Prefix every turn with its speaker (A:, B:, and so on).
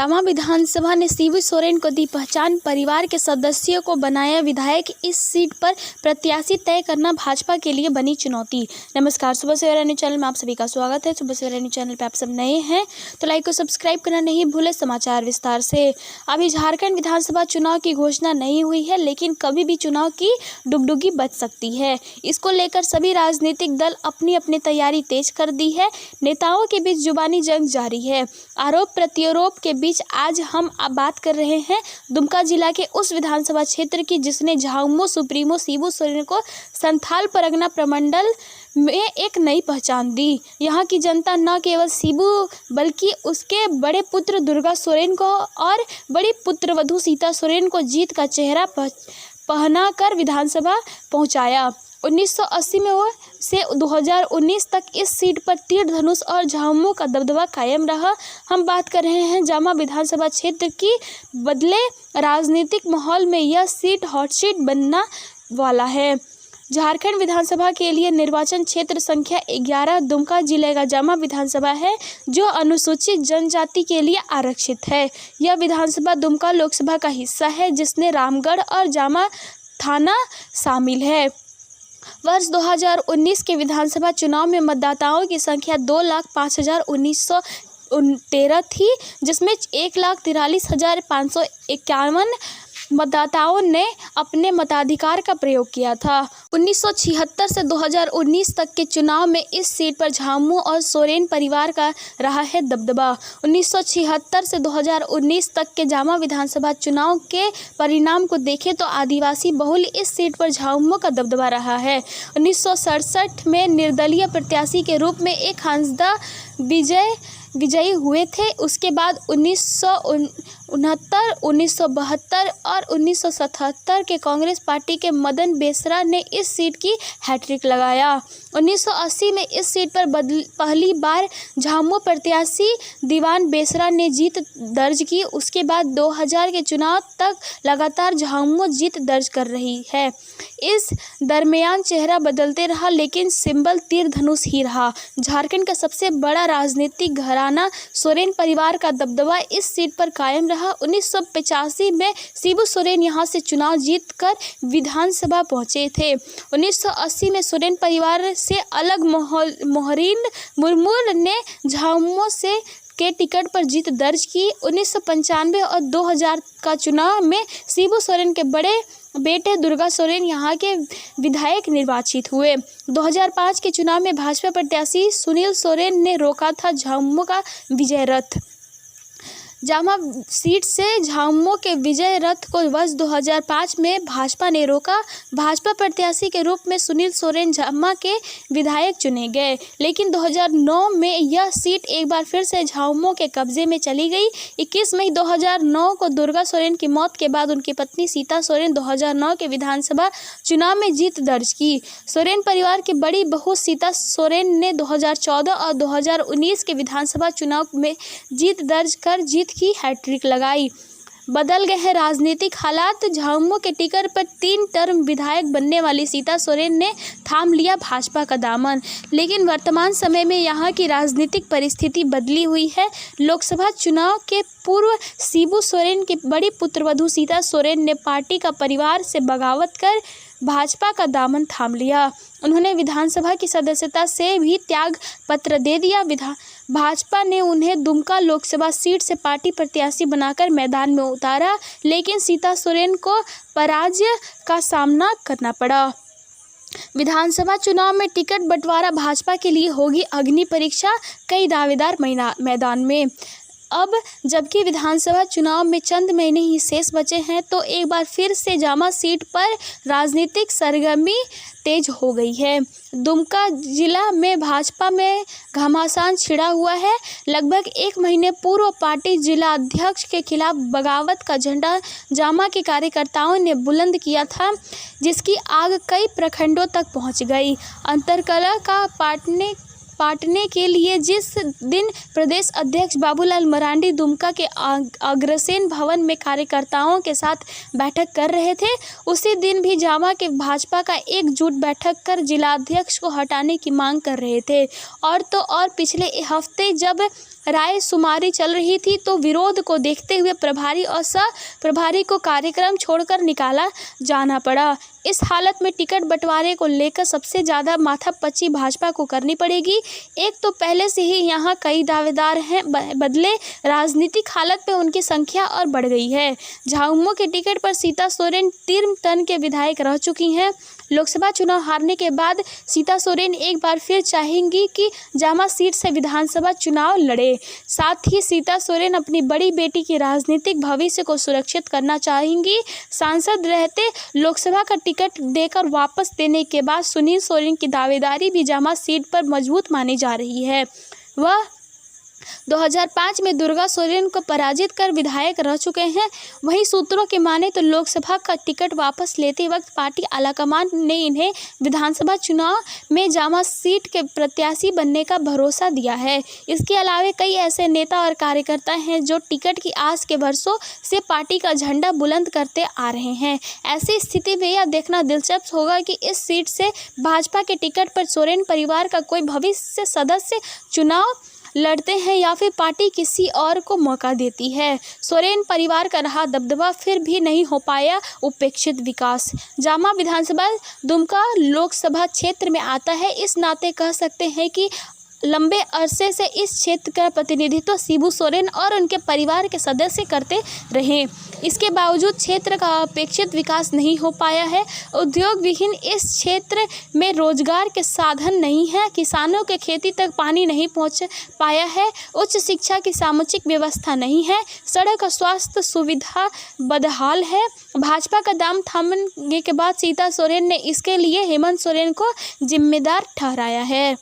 A: जामा विधानसभा ने शिबू सोरेन को दी पहचान, परिवार के सदस्यों को बनाया विधायक। इस सीट पर प्रत्याशी तय करना भाजपा के लिए बनी चुनौती। नमस्कार, सुबह सवेरा न्यूज़ चैनल में आप सभी का स्वागत है। सुबह सवेरा न्यूज़ चैनल पर आप सब नए हैं तो लाइक और सब्सक्राइब करना नहीं भूले। समाचार विस्तार से। अभी झारखंड विधानसभा चुनाव की घोषणा नहीं हुई है, लेकिन कभी भी चुनाव की डुगडुगी बच सकती है। इसको लेकर सभी राजनीतिक दल अपनी अपनी तैयारी तेज कर दी है। नेताओं के बीच जुबानी जंग जारी है। आरोप प्रत्यारोप के बीच आज हम बात कर रहे हैं दुमका जिला के उस विधानसभा क्षेत्र की जिसने झामुमो सुप्रीमो शिबू सोरेन को संथाल परगना प्रमंडल में एक नई पहचान दी। यहाँ की जनता न केवल शिबू बल्कि उसके बड़े पुत्र दुर्गा सोरेन को और बड़ी पुत्रवधू सीता सोरेन को जीत का चेहरा पहना कर विधानसभा पहुँचाया। 1980 में से 2019 तक इस सीट पर तीर धनुष और झामुमो का दबदबा कायम रहा। हम बात कर रहे हैं जामा विधानसभा क्षेत्र की। बदले राजनीतिक माहौल में यह सीट हॉट सीट बनना वाला है। झारखंड विधानसभा के लिए निर्वाचन क्षेत्र संख्या 11 दुमका जिले का जामा विधानसभा है, जो अनुसूचित जनजाति के लिए आरक्षित है। यह विधानसभा दुमका लोकसभा का हिस्सा है, जिसमें रामगढ़ और जामा थाना शामिल है। वर्ष 2019 के विधानसभा चुनाव में मतदाताओं की संख्या 2,05,1913 थी, जिसमें 1,43,551 मतदाताओं ने अपने मताधिकार का प्रयोग किया था। 1976 से 2019 तक के चुनाव में इस सीट पर झामुमो और सोरेन परिवार का रहा है दबदबा। 1976 से 2019 तक के जामा विधानसभा चुनाव के परिणाम को देखें तो आदिवासी बहुल इस सीट पर झामुमो का दबदबा रहा है। 1967 में निर्दलीय प्रत्याशी के रूप में एक हांसदा विजयी हुए थे। उसके बाद 1969, 1972 और 1977 के कांग्रेस पार्टी के मदन बेसरा ने इस सीट की हैट्रिक लगाया। 1980 में इस सीट पर पहली बार झामुमो प्रत्याशी दीवान बेसरा ने जीत दर्ज की। उसके बाद 2000 के चुनाव तक लगातार झामुमो जीत दर्ज कर रही है। इस दरमियान चेहरा बदलते रहा, लेकिन सिंबल तीर धनुष ही रहा। झारखंड का सबसे बड़ा राजनीतिक घराना सोरेन परिवार का दबदबा इस सीट पर कायम रहा। 1985 में शिबू सोरेन यहां से चुनाव जीतकर विधानसभा पहुंचे थे। 1980 में सोरेन परिवार से अलग मोहरीन मुर्मू ने झामुमो से के टिकट पर जीत दर्ज की। 1995 और 2000 का चुनाव में शिबू सोरेन के बड़े बेटे दुर्गा सोरेन यहाँ के विधायक निर्वाचित हुए। 2005 के चुनाव में भाजपा प्रत्याशी सुनील सोरेन ने रोका था झामुमो का विजय रथ। जामा सीट से झामुमो के विजय रथ को वर्ष 2005 में भाजपा ने रोका। भाजपा प्रत्याशी के रूप में सुनील सोरेन जामा के विधायक चुने गए, लेकिन 2009 में यह सीट एक बार फिर से झामुमो के कब्जे में चली गई। 21 मई 2009 को दुर्गा सोरेन की मौत के बाद उनकी पत्नी सीता सोरेन 2009 के विधानसभा चुनाव में जीत दर्ज की। सोरेन परिवार की बड़ी बहू सीता सोरेन ने 2014 और 2019 के विधानसभा चुनाव में जीत दर्ज कर जीत की हैट्रिक लगाई। बदल गए हैं राजनीतिक हालात। झामुमो के टिकट पर 3 टर्म विधायक बनने वाली सीता सोरेन ने थाम लिया भाजपा का दामन, लेकिन वर्तमान समय में यहाँ की राजनीतिक परिस्थिति बदली हुई है। लोकसभा चुनाव के पूर्व शिबू सोरेन की बड़ी पुत्रवधू सीता सोरेन ने पार्टी का परिवार से बगावत कर भाजपा का दामन थाम लिया। उन्होंने विधानसभा की सदस्यता से भी त्याग पत्र दे दिया। भाजपा ने उन्हें दुमका लोकसभा सीट से पार्टी प्रत्याशी बनाकर मैदान में उतारा, लेकिन सीता सोरेन को पराजय का सामना करना पड़ा। विधानसभा चुनाव में टिकट बंटवारा भाजपा के लिए होगी अग्नि परीक्षा। कई दावेदार मैदान में। अब जबकि विधानसभा चुनाव में चंद महीने ही शेष बचे हैं, तो एक बार फिर से जामा सीट पर राजनीतिक सरगर्मी तेज हो गई है। दुमका जिला में भाजपा में घमासान छिड़ा हुआ है। लगभग 1 महीने पूर्व पार्टी जिला अध्यक्ष के खिलाफ बगावत का झंडा जामा के कार्यकर्ताओं ने बुलंद किया था, जिसकी आग कई प्रखंडों तक पहुंच गई। अंतरकलह का पाटने के लिए जिस दिन प्रदेश अध्यक्ष बाबूलाल मरांडी दुमका के अग्रसेन भवन में कार्यकर्ताओं के साथ बैठक कर रहे थे, उसी दिन भी जामा के भाजपा का एकजुट बैठक कर जिलाध्यक्ष को हटाने की मांग कर रहे थे। और तो और पिछले हफ्ते जब राय शुमारी चल रही थी तो विरोध को देखते हुए प्रभारी और सह प्रभारी को कार्यक्रम छोड़कर निकाला जाना पड़ा। इस हालत में टिकट बंटवारे को लेकर सबसे ज़्यादा माथापच्ची भाजपा को करनी पड़ेगी। एक तो पहले से ही यहाँ कई दावेदार हैं, बदले राजनीतिक हालत में उनकी संख्या और बढ़ गई है। झामुमो के टिकट पर सीता सोरेन 3 टर्म के विधायक रह चुकी हैं। लोकसभा चुनाव हारने के बाद सीता सोरेन एक बार फिर चाहेंगी कि जामा सीट से विधानसभा चुनाव लड़े। साथ ही सीता सोरेन अपनी बड़ी बेटी के राजनीतिक भविष्य को सुरक्षित करना चाहेंगी। सांसद रहते लोकसभा का टिकट देकर वापस देने के बाद सुनील सोरेन की दावेदारी भी जामा सीट पर मजबूत मानी जा रही है। वह 2005 में दुर्गा सोरेन को पराजित कर विधायक रह चुके हैं। वहीं सूत्रों के माने तो लोकसभा का टिकट वापस लेते वक्त पार्टी आलाकमान ने इन्हें विधानसभा चुनाव में जामा सीट के प्रत्याशी बनने का भरोसा दिया है। इसके अलावा कई ऐसे नेता और कार्यकर्ता हैं जो टिकट की आस के वर्षों से पार्टी का झंडा बुलंद करते आ रहे हैं। ऐसी स्थिति में यह देखना दिलचस्प होगा कि इस सीट से भाजपा के टिकट पर सोरेन परिवार का कोई भविष्य सदस्य चुनाव लड़ते हैं या फिर पार्टी किसी और को मौका देती है। सोरेन परिवार का रहा दबदबा फिर भी नहीं हो पाया उपेक्षित विकास। जामा विधानसभा दुमका लोकसभा क्षेत्र में आता है, इस नाते कह सकते हैं कि लंबे अरसे से इस क्षेत्र का प्रतिनिधित्व शिबू सोरेन और उनके परिवार के सदस्य करते रहे। इसके बावजूद क्षेत्र का अपेक्षित विकास नहीं हो पाया है। उद्योग विहीन इस क्षेत्र में रोजगार के साधन नहीं है, किसानों के खेती तक पानी नहीं पहुंच पाया है, उच्च शिक्षा की समुचित व्यवस्था नहीं है, सड़क और स्वास्थ्य सुविधा बदहाल है। भाजपा का दाम थामने के बाद सीता सोरेन ने इसके लिए हेमंत सोरेन को जिम्मेदार ठहराया है।